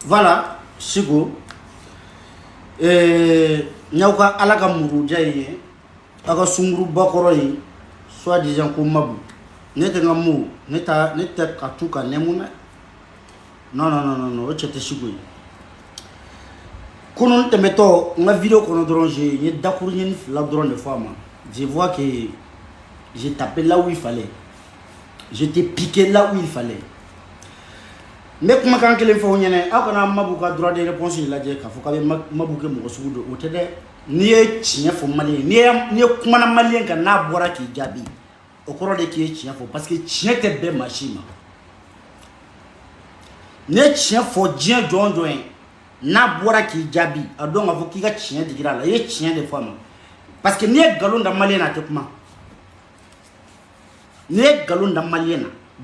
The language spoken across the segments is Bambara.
Voilà, Chigo. Nyauka alaka muruja ye, aka sunguru bakoro ye, soit disant ko mabu. Nete ngamu, neta katuka nemuna. Non, o chete Chigo. Konon te meto, ma vidéo kono dron j'ai d'accord une la drone de fois. Je vois que j'ai tapé là où il fallait. J'étais piqué là où il fallait. Mais comment quand il faut y aller, quand on a mabuka droit de réponse il a dit qu'il faut quand même mabuke mon soude au télé. Ni chien faut malien, ni comment on malien quand na boira qui gabi. Au cours de qui est chien faut parce que chien te bien machine. Ni chien faut bien joindre na boira qui gabi. A donc avoue qui a chien de gira là, y chien de femme. Parce que ni galon de malien à tout moment. Ni galon de malien.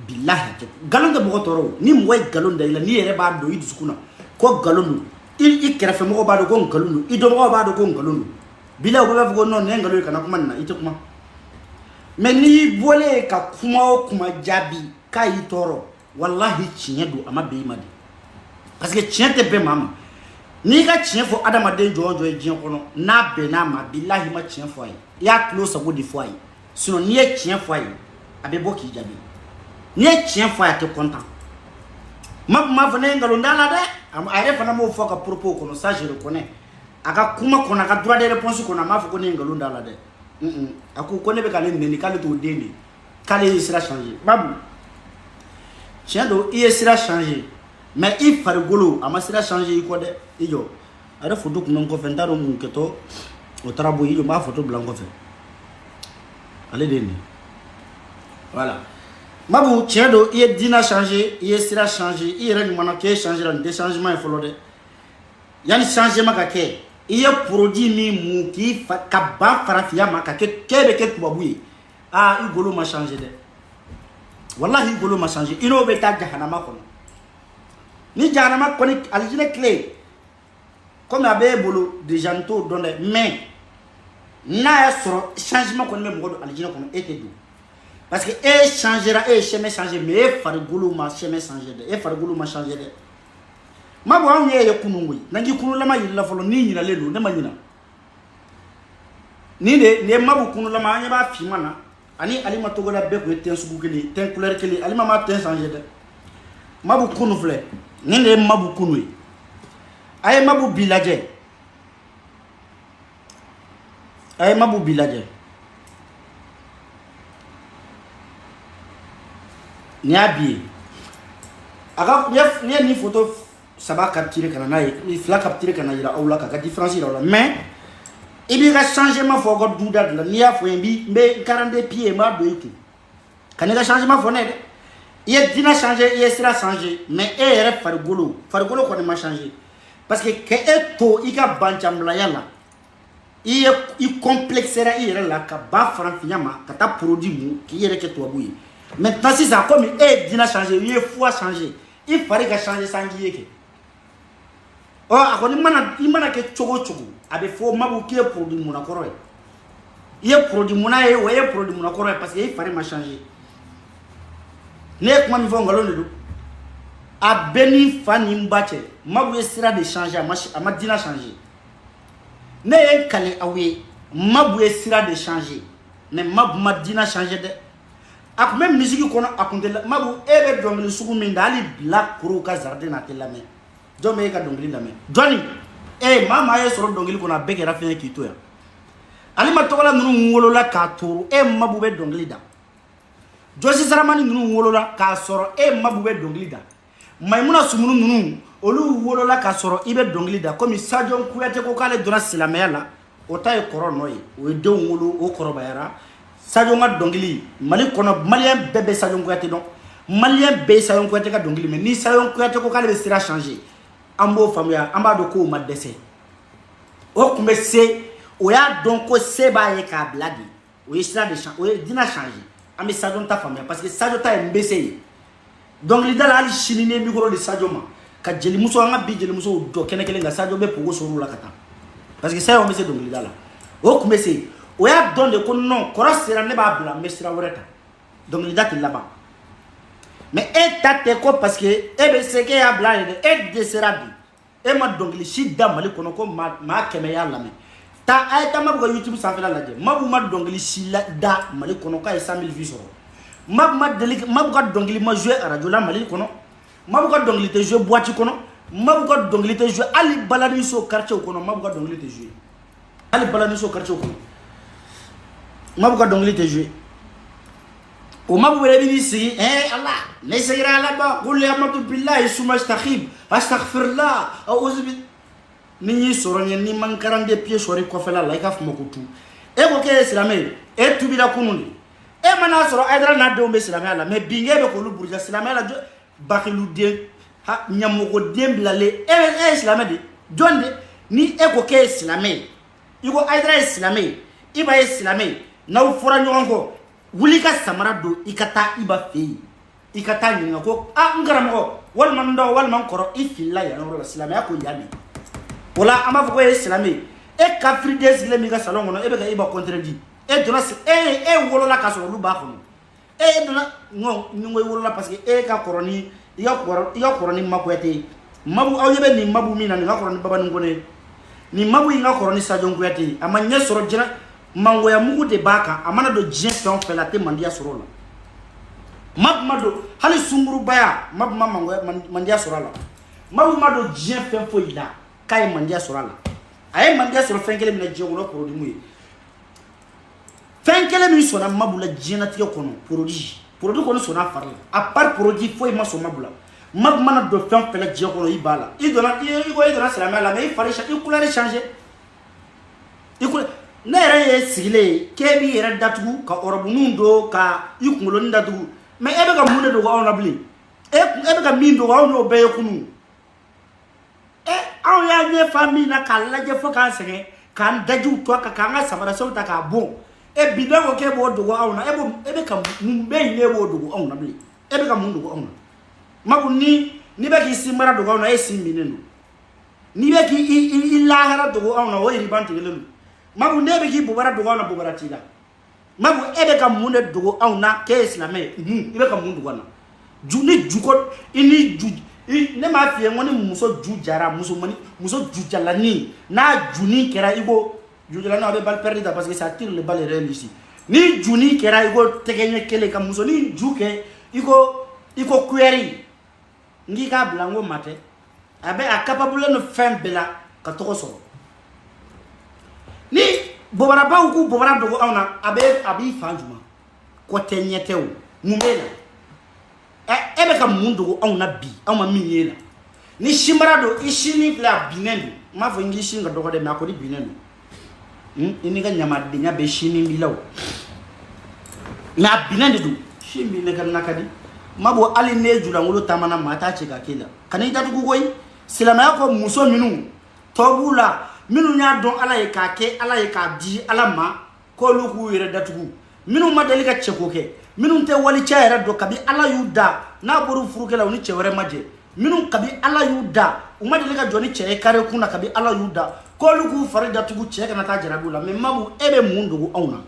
Billahi galon de bogotoro ni moy galon da ila ni yere ba do yidu sukuna ko galon il kerefe mo ba do ko galon i do mo ba do ko galon billahi ko ba non ne galon kana kuma na ite kuma mais ni bolé ka kuma jabi ka itoro wallahi chinyedo ama be imadi parce que chiente be mama ni ka chien fo adama de jojo e jien kono na be na ma billahi ma chien fo ya close go di fo sinon ni e chien fo abe boki jabi ni chien fo ya te content ma venez ngalo ndala de are fana mo fo ka propos kono ça je reconnais aka kuma kono aka droit de réponse kono ma fo ko ne ngalo ndala de aku kone be kale ni kale to deni kale sera changer babu chien do il sera changer mais il fare golo ama sera changer ko de ijo are photo ko non ko fentaro mun keto o trabo ijo ma photo blanco fait allez deni voilà. Mabu tiendo il dina changer, il sera changer, il règle mon que changer dans des changements il faut le. Yani changement ka ke, il produit mi mu ki ka ba farafia ma ka ke kebe ke tubabuye. Ah, il golo ma changer de. Wallahi golo ma changer. Ino be ta jahannama kono. Ni jahannama koni aljine clé. Comme abe bolo de janto donne mais na sur changement kono me mo aljine kono ete do. Parce que e changera e chemin changer mais farigulu ma chemin changer de e farigulu ma changer de ma bo an ye kunungui nangi kunu lama yilla folo ni nyina lelu ne manyina ni de ne mabu kunu lama anya ba fi mana ani alima togo da be ko ten sugu kele ten couleur kele alima ma ten changer de mabu kunu fle ni de mabu kunu ay mabu bilaje ay mabu bilaje ni abi aga ni photo ça va capturer kana na il faut capturer kana ira aula ka différence ira là mais il bi ga changement fo go douda la ni afo bi me 42 pieds ma do itu kana ga changement fo ne de il dina changer il sera changer mais e fargolo ko ne ma changer parce que eto il ga bancham la yalla il complexera il la ka ba franfiama ka ta produit mu ki yere ke to abuyi. Maintenant, si ça comme il dina changer, il faut changer. Il fallait que changer sans guier. Oh, à il m'a que chogo. Avec faux mabu qui est produit mon accord. Il est produit mon aïe, ou il est produit mon accord parce qu'il fallait me changer. N'est comment ils vont galonner. A béni fan imbache, mabu sera de changer, à ma dina changer. N'est calé aoué, mabu sera de changer. Mais mabu ma dina changer de. Ak même musique qu'on a akonde mabu ebe dongli sugu mindali black kuru ka jardin na telame jome ka dongli lame Johnny mama ye soro dongli qu'on a beke rafien ki to ya ali matola nunu ngolola ka turu mabu be dongli da Josi Saramani nunu ngolola ka soro mabu be dongli da Maimuna sumunu nunu olu ngolola ka soro ibe dongli da comme Sadio Kouyaté ko kale dona silamaya la o tay koro noy o de ngolo o koro bayara Sadio nga dongili mali kono malien bébé Sadio Kouyaté donc malien bé Sadio Kouyaté ka dongili mais ni Sadio Kouyaté ko kale sera changer ambo famia amba do ko ma dese o kumbe se o ya donc ko se ba ye ka bladi o sera de changer o dina changer ambe Sadio ta famia parce que Sadio ta mbese donc li dala ali chinine micro de Sadio ma ka jeli muso nga bi jeli muso do kene nga Sadio be pogo soro la kata parce que ça on mbese donc li dala o kumbe se o ya don de ko non kora sera ne ba bla mesira woreta donc il date là-bas mais e ta te ko parce que e be se ke ya bla e de sera bi e ma dongli si da mali kono ko ma keme ya lame ta ay ta ma bu YouTube sa fa la je ma bu ma dongli si la da mali kono ka 100,000 vues soro ma deli ma bu ka dongli ma jouer à radio la mali kono ma bu ka dongli te jouer boîte kono ma bu ka dongli te jouer ali balani so quartier kono ma bu ka dongli te jouer ali balani so quartier kono ma bu ka dongli te jouer o ma bu wele bi si Allah ne segira la ba qul ya matu billahi suma astaghfir astaghfirullah a'udhu bi ni soro ni man 42 pieds sori ko fela la ka fuma ko tu e ko ke islamé e tubi la kunundi e mana soro aydra na do be islamé la mais binge be ko lu burja islamé la bakilu de ha nyamo ko demblale e islamé de jonde ni e ko ke islamé iko aydra islamé iba islamé na fura nyon ko wuli ka samara do ikata iba fe ikata ni ko ngaramo wal man do wal man koro ifilla ya no islamé ko yami wala ama fo ko islamé e kafri des le mi ga salon no e be ga iba contredit e dona wolo la ka so lu ba ko e dona ngoy wolo la parce que e ka koroni ya koroni makwete mabu awyebe ni mabu mina ni ga koroni baba ngone ni mabu inga koroni sajo ngwete ama nye soro jina mango ya mugu de baka amana do jien fen fela te mandia soro la mado hali sunguru baya mango mandia soro la mado jien fen fo ila kay mandia soro la ay mandia soro fen kele mina jien wolo produit muye fen kele mi sona mabula jien atike kono produit kono sona farla a part produit fo ma so mabula mana do fen fela jien kono ibala idona salama la mais il fallait changer couleur changer ne yɛrɛ sigile kebi yɛrɛ datugu ka ɔrɔbunu do ka ikungoloni datugu mais e bɛ ka mun de dogo anw na bilen e bɛ ka min dogo anw n'o bɛɛ ye kunu anw y'a ɲɛfa min na k'a lajɛ fo k'an sɛgɛn k'an dajiw to a kan k'an ka samarasenw ta k'a bon bi dɔn ko k'e b'o dogo anw na e bɛ ka mun bɛɛ ɲini e b'o dogo anw na bilen e bɛ ka mun dogo anw na mabu ni bɛ k'i sin mara dogo anw na e sin minen don ni bɛ k'i lahara dogo anw na o yiriban tigɛlen don mabu ne be ki bobara dogo na bobara tila mabu ebe ka munde dogo aw na ke islamé ibe ka mundu wana juni juko ini ne ma fiye ngoni muso ju jara muso ju jalani na juni kera igo ju jalani abe bal perdida parce que ça tire le balle réel ici ni juni kera igo tegenye kele ka muso ni juke igo query ngi ka blango mate abe a capable no fem bela ka toko so ni bobara ba ku bobara dogo awna abi fanjuma ko tenyetew mumela ebe ka mundogo awna bi awma minyela ni shimbara do ishini la binendo ma fo ngi shinga dogo de makodi binendo ini ga nyama de nya be shini milaw na binendo do shimbi ne kan nakadi mabo ali ne jula ngolo tamana mata che ka kila kanai datugo koy silama yako muso minu tobula minu nya don ala ye ka ke ala ye ka di ala ma ko lu ku yere datugu minu ma dali ka cheko ke minu te wali cha yere do kabi ala yuda na boru furuke la oni chewere maje minu kabi ala yuda uma dali ka joni che kare kuna kabi ala yuda ko lu ku fari datugu che kana ta jarabu la me mabu ebe mundu auna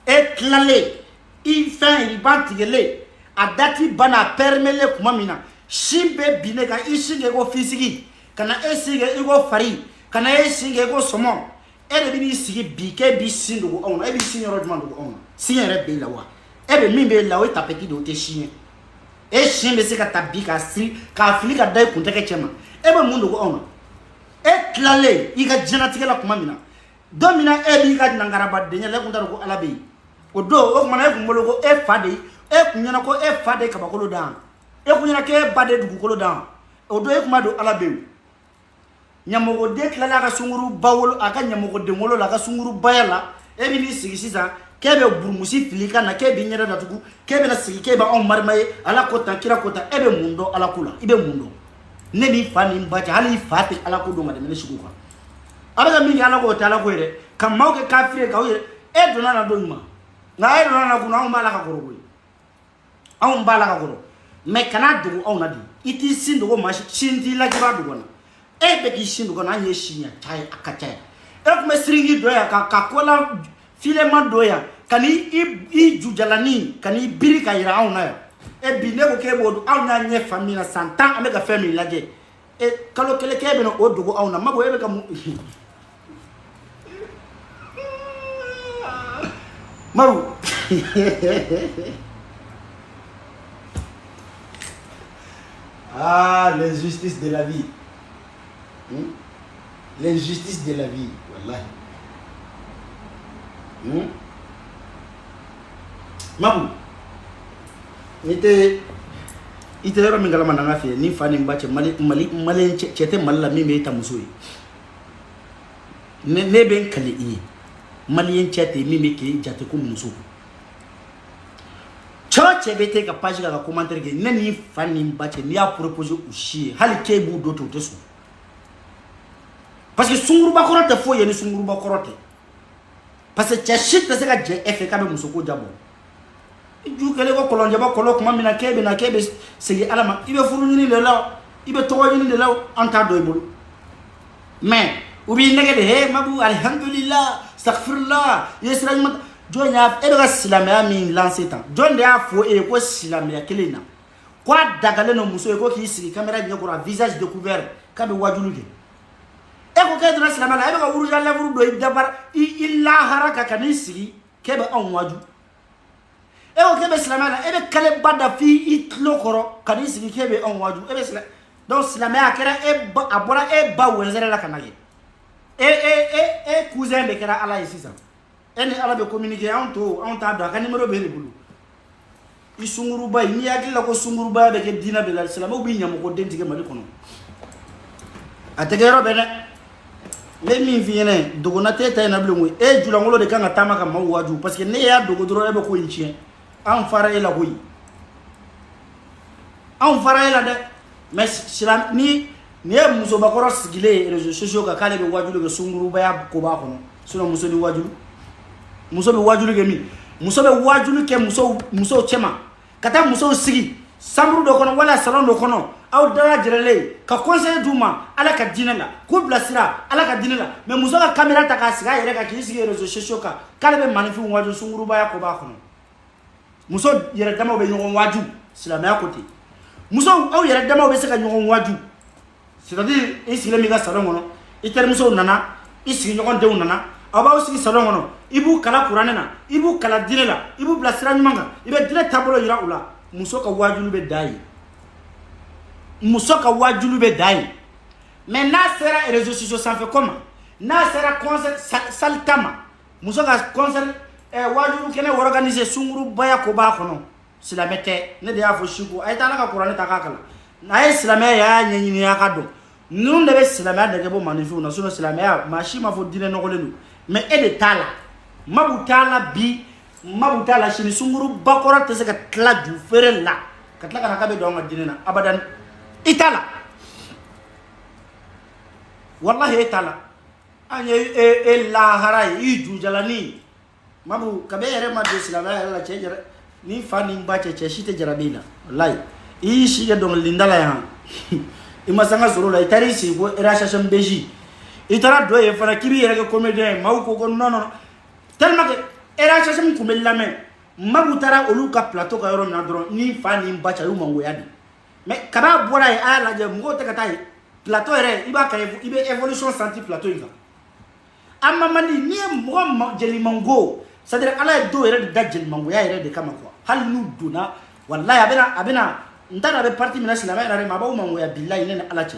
e klale il fin il bantigele adati bana permele kuma mina shimbe binega ishinge go fisiki kana esige igo fari kana singe ko somo ere bi sigi bike bi sindu on e bi signoro demando on signere be la wa e be min be la o tapeti do te chine e chine se ka tabika si ka aflika dai kunta ke chema e be mundu on e klale iga janatike la kuma mina domina e bi ga nangara badde nya le kunta ko alabe o do o mana e kumbolo ko e fade e kunyana ko e fade ka bakolo dan e kunyana ke bade du ko dan o do e kuma do alabe nyamogo de klala ka sunguru bawolo aka nyamogo de ngolo la ka sunguru bayala e bi ni sigi sisa kebe burmusi filika na kebe nyera datugu kebe na sigi kebe on marmaye ala kota kira kota ebe mundo ala kula ibe mundo ne bi fani mbacha hali fati ala ko do ma de ne shugu ka abaga mi ala ko tala ko ere kam mawke kafire ka ere e dona na do nyuma na e dona na kuna on bala ka koro ko on bala ka koro me kana dugu on na di iti sindu ko mashi shinti la kiba dugu na e be ki shindu ko na nye shinya chai akachai e kuma stringi do ya ka kola filema do ya kani i jujalani kani biri ka ira on na e bi ne ko ke bodu aw na nye famille na 100 ans ameka famille laje e kalo kele ke be no odugo aw na mabo e be ka Marou. Ah, l'injustice de la vie. L'injustice de la vie. Wallahi. Marou. Ite yoro min galama nanga fe ni fani mbache mali chete malla mi me ta musoi. Ne ben kali yi. Malien chete mimi ki jate ko muso choche bete ka page ka commentaire ke nani fani mbache ni a proposer ushi hali ke bu do to tesu parce que sunguru ba korote fo yeni sunguru ba korote parce que chashit te ka je efe ka be muso ko jabo ju kele ko kolonje ba kolo kuma mina kebe segi alama ibe furu ni le law ibe togo ni le law anta do ibulu mais ubi negede he mabu alhamdulillah astaghfirullah yesraj mat jonya e be silamaya min lancer tan jonde a fo e ko silamaya kelena kwa dagale no muso e ko ki sigi camera nyako ra visage découvert ka be wajulu ke e ko ke dra silamaya e be ka uruja levru do dabar illa haraka kan sigi ke be on waju e ko ke be silamaya e be kale bada fi itlo koro kan sigi ke be on waju e be silamaya donc silamaya kera e abora e ba wenzere la kanage cousin de kera ala ici ça ene ala be communiquer on ta do ka numéro be le bulu isunguru bay ni yakilla ko sunguru ba be ke dina be la islam o bi nyam ko dentige mali kono ategero be le mi viene dogo na teta na blongo e julangolo de kanga tamaka ma waju parce que ne ya dogo dro e be ko inchien an fara ela hoyi an fara ela de mais silam ni muso bakoro sigile réseaux sociaux ka kale be wajulu ke sunguru baya ko ba kono sino muso di wajulu muso be wajulu ke mi muso be wajulu ke muso chema kata muso sigi samru do kono wala salon do kono aw dara jirele ka conseil duma ala ka dinala ko blasira ala ka dinala mais muso ka camera ta ka siga yere ka ki sigi réseaux sociaux ka kale be manifi wajulu sunguru baya ko ba kono muso yere dama be nyon waju silamaya côté muso aw yere dama be se ka nyon waju c'est-à-dire ici les méga salon ngono itermuso nana ici nyogon de nana aba aussi salon ngono ibu kala qur'an na ibu kala dinela ibu blasira nyumanga ibe dire tabolo yira ula muso ka wajulu be dai mais na sera réseaux sociaux ça fait comment na sera concert saltama muso ka concert wajulu kene organiser sunguru baya ko ba kono sila mete ne de ya fo shiku ay tala ka qur'an ta kakala na islamé ya nyini ya kado nous devons islamé de bo manifu na suno islamé machi ma fo dine no golenu mais e de tala mabutala shini sunguru bakora te se ka tla du fere la ka tla ka be do nga dine na abadan itala wallahi itala anye la harai iju jalani mabu kabere ma de islamé la chejere ni fani mbache cheshite jarabina wallahi ishi ya don lindala ya imasanga soro la itari si go erashasha mbeji itara do e fara kibi yere ko comédien mauko go non tellement que erashasha mkumela me mabutara oluka plateau ka yoro na dron ni fani mbacha yu mango yadi mais kaba bora e ala je ngo te katai plateau ere iba ka ibe evolution senti plateau inga amma mani ni mo jeli mango c'est-à-dire ala do ere da jeli mango ya ere de kama quoi hal nu duna wallahi abena ndana be parti mina silama ere mabaw mango ya billahi nene alache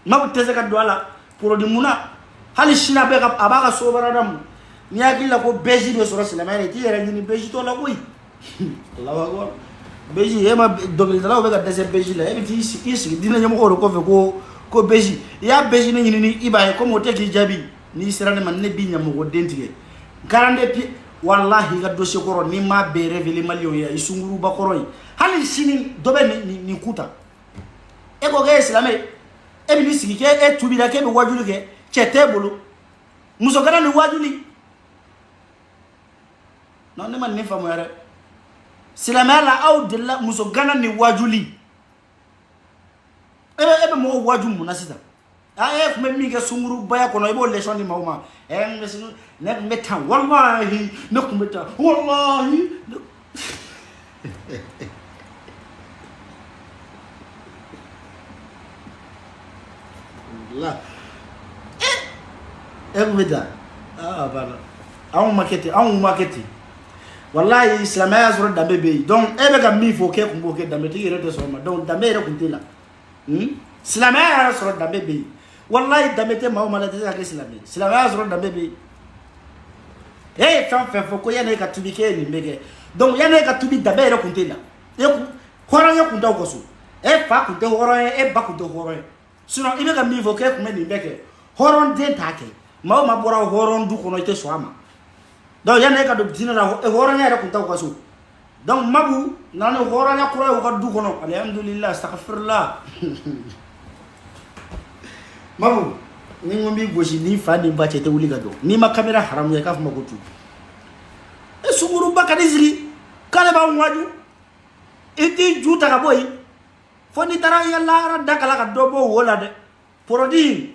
mabu teze ka do ala pour di muna hal shina be ka abaka so baradam ni agilla ko beji be so silama ere ti ere ni beji to la koy Allahu akbar beji ema dobil dala be ka dese beji la e ti isi dina nyamo ko fe ko beji ya beji ni ni ibaye ko mo te ki jabi ni sirane man ne bi nyamo ko dentige garande pi wallahi ga dossier koro ni ma be révéler malion ya isunguru ba koro hali sini dobe ni kuta e ko ga islamé e bi sigi ke e tubira ke be wajulu ke chete bulu muso kana ni wajuli non ne man ni famu yare islamé la aw de la muso gana ni wajuli e be mo wajum munasita aye kuma mi ga sunguru baya kono ibo leçon di mawma ngesinu nek meta wallahi nekumeta wallahi là eh vous mettez ah voilà on maquette wallahi islamaya sur dambe be donc e be ka mi fo ke ko ke dambe tigi rete so ma donc dambe re kunte la islamaya sur dambe be wallahi dambe te ma mala te ka islamaya sur dambe be eh tant fait fo ko yana ka tubi ke ni mege donc yana ka tubi dambe re kunte la e ko horan ya kunta ko so e fa kunte horan e ba kunte horan sinon e be ka mi fo ke ko me ni mege horon de take ma bora horon du kono ite so ama donc yana ka do dina la horanya ra kunta ko so donc mabu nana horanya kura ko du kono alhamdulillah astaghfirullah mabu ni ngombi goshi ni fani bache te wuli gado ni ma camera haram ya ka fuma ko tu e suguru bakari ziri kale ba waju iti juta ka boy foni tara yalla ra dakala ka dobo wola de produit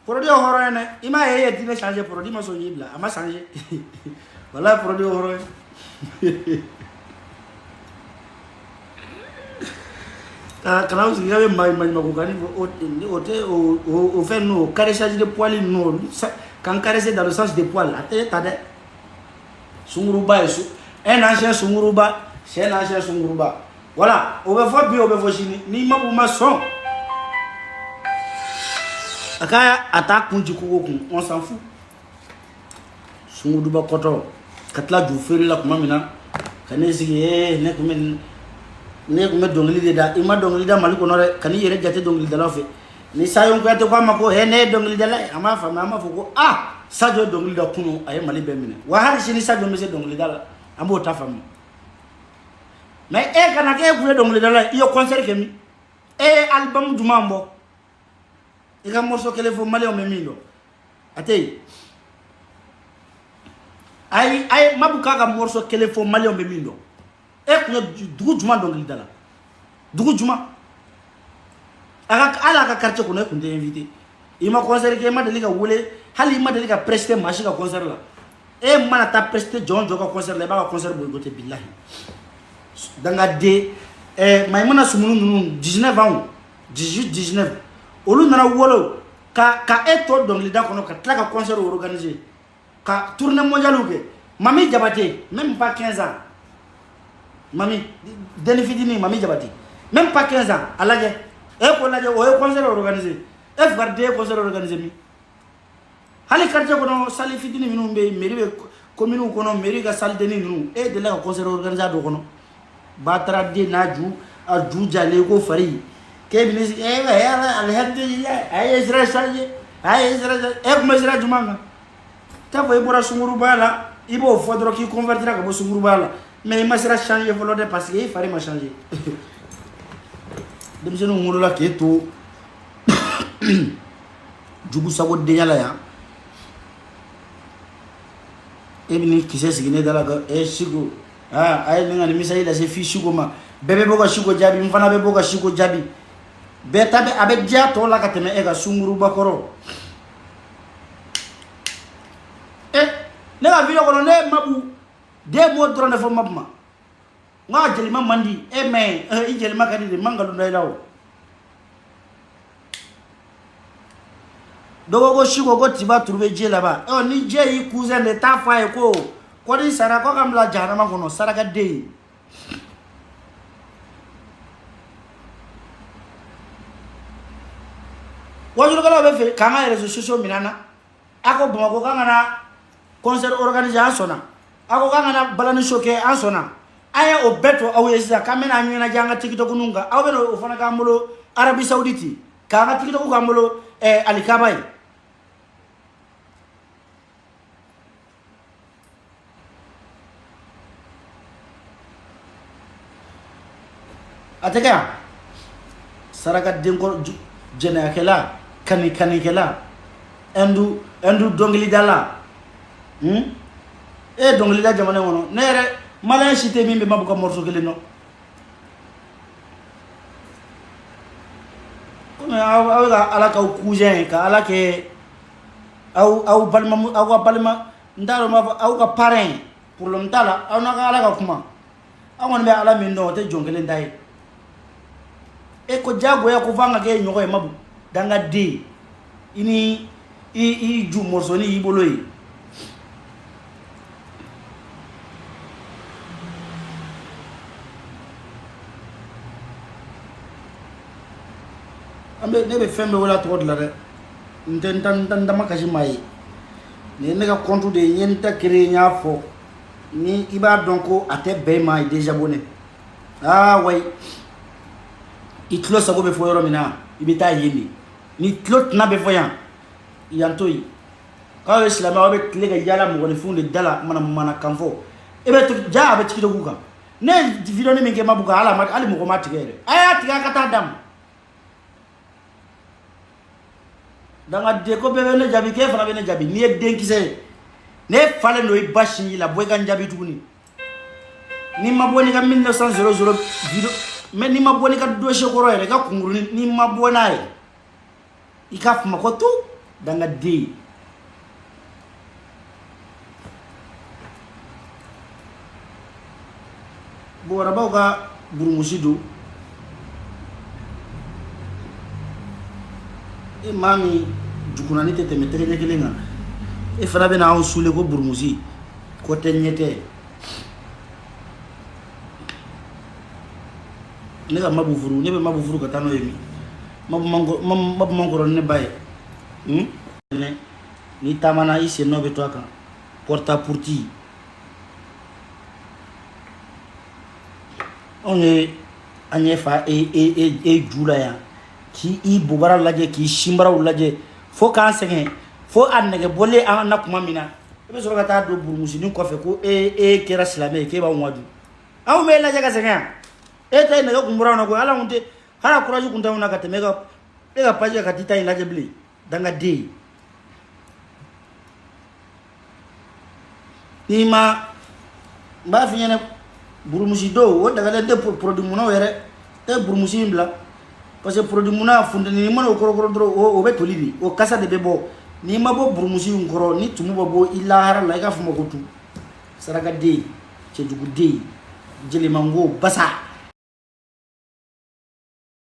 horone ima ye dine changer produit ma so yibla ama changer voilà produit horone kana usi gawe mai ko gani au fait nous caressage de poils nous quand caresser dans le sens des poils atté tade sunguruba yesu un ancien sunguruba c'est un ancien sunguruba voilà on va voir bien on va voir ni mabu maçon aka ata kunji ko on s'en fout sunguruba koto katla ju feri la kuma mina kanesi ne kuma dongli de da ima dongli da maliko no re kani yere jate dongli da lafe ni sayon ko ate ko mako ne dongli da la ama fa ma fuko sajo dongli da kuno ay mali be mine wa har shi ni sajo mese dongli da la ambo ta fam mais kana ke ku dongli da la iyo concert ke mi album du mambo ika morso kele fo mali o me mindo ate ay mabuka ka morso kele fo mali o me mindo kuna dugu juma dongli dala dugu juma ala ka quartier ko ne kunde invité ima concert ke ma dalika wole hali ma dalika prester machi ka concert la mana ta prester jon joka concert la ba ka concert boy gote billahi danga de maimuna sumunu nunu 19 ans 18 19 olu nana wolo ka eto dongli da kono ka traka concert organiser ka tournée mondiale ke mami jabate même pas 15 ans Mami, Denifidini, Mami Jabati. Même pas 15 ans. Alage. Ko laje o concert organisé. FRD concert organisé. Hali quartier kono sali fidini minu be mairie be commune kono mairie ga salle deni nu de la concert organisé do kono. Batra de naju a jale ko fari. Ke binisi alhamdulillah ay Israël saje. Ay Israël ko Israël jumanga. Ta foi bora sunguru bala ibo fodro ki convertira ko sunguru bala. Mais il m'a changé volontaire parce qu'il fallait m'a changer. Donc je ne sais pas tout. Djougou sago denyala ya. Ebini kise sigine dala ga shigo. Ay ninga ni misali la se fi shigo ma. Bebe boga shigo jabi mfana be boga shigo jabi. Beta be abe dia to la kateme ega sunguru bakoro. Ne la video kono ne mabu des mots drone fo mabma nga jelima mandi mais jelima kadi de mangalu ndai lawo dogo go shigo go tiba trouver je là-bas ni je yi cousin de ta fa ko di sara ko kam la jana ma kono sara ga de wajulu kala be fe kanga réseaux sociaux minana ako bamako kanga na concert organisation na ako kangana balani shoke ansona aya o beto awesa kamena nyina janga tiktok nunga awbeno ofana kamolo Arabie Saoudite kanga tiktok kamolo alikabai ataka saraka denko jena kala kani kala endu dongli dala donc les jamane wono nere malin cité mimbe mabuka morso kele no comme ala ka cousin ka ala ke au balma au balma ndaro ma au ka parrain pour le ndala au na ala ka kuma awon be ala min no te jongele ndai e ko jago ya ko vanga ke nyoko e mabu danga de ini i ju morsoni i bolo yi ambe ne be fembe wala to la re nten dama kaji mai ne ga compte de nyenta créer nya fo ni iba donc ate be mai déjà bonné ah way itlo sago be fo yoro mina ibita yini ni tlot na be foyan yantoy ka islam abe tlega yala mo ne funde dala mana kanfo ebe to ja be tikito kuka ne video ne minge mabuka ala mat ali mo ko matigere aya tiga kata dam danga de ko bebe ne jabi ke fana be ne jabi ni denkise ne fale no ibashi la boy kan jabi tuguni ni maboni ka 1900 video mais ni maboni ka dossier ko roye ka kunguru ni mabonai ikaf makoto danga de bo rabaw ka burumusido e mami jukuna ni tete metere kelenga e fana be na on sule ko burmusi ko tenyete ne ga mabufuru ne be mabufuru ka tano yemi mabu mango ne baye ne ni tamana ise no be to aka porta porti on est anyefa e jula ya ki i bubara laje ki shimbara laje fo kan senge fo annege bolle an nakuma mina be so ka ta do burmusi ni ko fe ko kera silame ke ba wadu aw me laje ka senge tay ne ko mbura na ko ala unte hala courage kunta una ka temega be ka paje ka tita ina laje bli danga de ni ma ba fi nyene burmusi do wo daga de produit muno were te burmusi mbla parce que produit muna funde ni mano koro dro o be tolibi o kasa de bebo ni mabo burmusi ngoro ni tumu babo illa har la ga fuma ko tu saraka de ce jugu de jeli mango basa